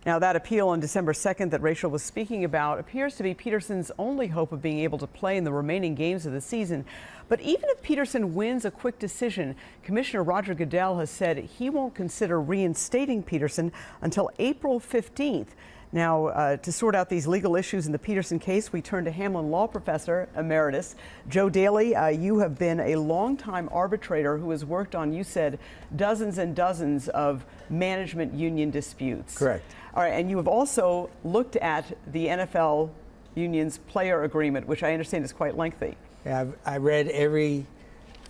Now, that appeal on December 2nd that Rachel was speaking about appears to be Peterson's only hope of being able to play in the remaining games of the season. But even if Peterson wins a quick decision, Commissioner Roger Goodell has said he won't consider reinstating Peterson until April 15th. Now, to sort out these legal issues in the Peterson case, we turn to Hamline Law Professor Emeritus Joe Daly. You have been a longtime arbitrator who has worked on, you said, dozens and dozens of management union disputes. Correct. All right, and you have also looked at the NFL union's player agreement, which I understand is quite lengthy. Yeah, I read every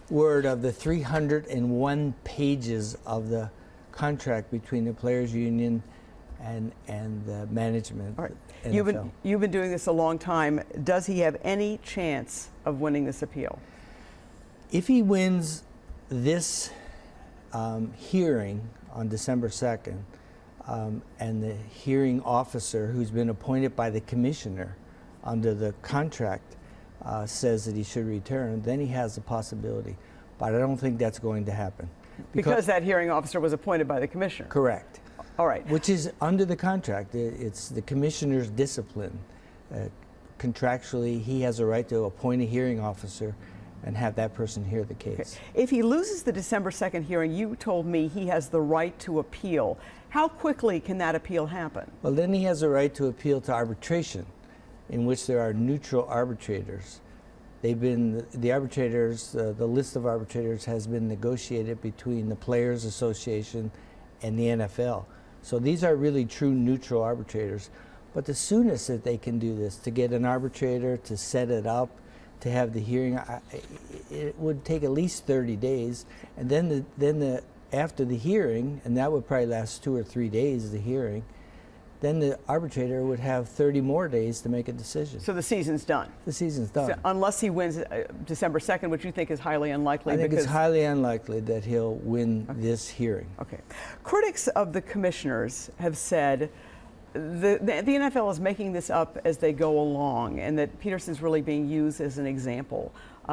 word of the 301 pages of the contract between the players' union and the management. All right. NFL. You've been doing this a long time. Does he have any chance of winning this appeal? If he wins this hearing on December 2nd, and the hearing officer who's been appointed by the commissioner under the contract says that he should return, then he has the possibility. But I don't think that's going to happen. Because that hearing officer was appointed by the commissioner? Correct. All right. Which is under the contract. It's the commissioner's discipline. Contractually, he has a right to appoint a hearing officer and have that person hear the case. Okay. If he loses the December 2nd hearing, you told me he has the right to appeal. How quickly can that appeal happen? Well, then he has a right to appeal to arbitration, in which there are neutral arbitrators. They've been, the arbitrators, the list of arbitrators has been negotiated between the Players Association and the NFL. So these are really true neutral arbitrators. But the soonest that they can do this, to get an arbitrator to set it up, to have the hearing, it would take at least 30 days. And then after the hearing, and that would probably last 2 or 3 days, the hearing, then the arbitrator would have 30 more days to make a decision. So the season's done? The season's done. So unless he wins December 2nd, which you think is highly unlikely? I think it's highly unlikely that he'll win this hearing. Okay. Critics of the commissioners have said the NFL is making this up as they go along, and that Peterson's really being used as an example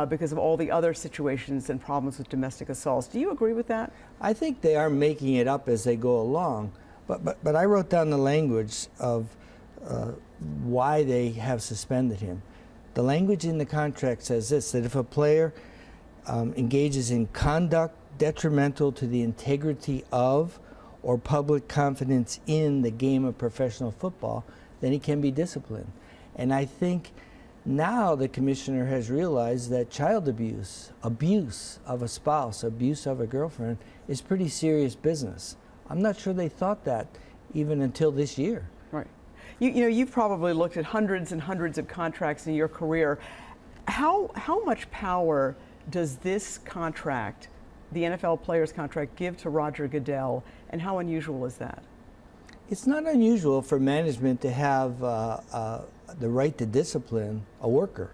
because of all the other situations and problems with domestic assaults. Do you agree with that? I think they are making it up as they go along. But I wrote down the language of why they have suspended him. The language in the contract says this, that if a player engages in conduct detrimental to the integrity of or public confidence in the game of professional football, then he can be disciplined. And I think now the commissioner has realized that child abuse, abuse of a spouse, abuse of a girlfriend is pretty serious business. I'm not sure they thought that even until this year. Right. You know, you've probably looked at hundreds and hundreds of contracts in your career. How much power does this contract, the NFL players contract, give to Roger Goodell, and how unusual is that? It's not unusual for management to have the right to discipline a worker.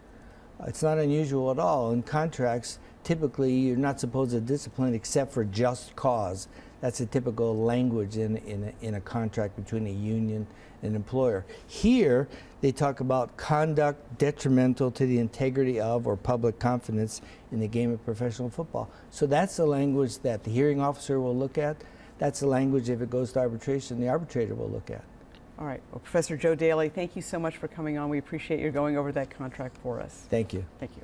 It's not unusual at all. In contracts, typically you're not supposed to discipline except for just cause. That's a typical language in a contract between a union and an employer. Here, they talk about conduct detrimental to the integrity of or public confidence in the game of professional football. So that's the language that the hearing officer will look at. That's the language, if it goes to arbitration, the arbitrator will look at. All right. Well, Professor Joe Daly, thank you so much for coming on. We appreciate you going over that contract for us. Thank you. Thank you.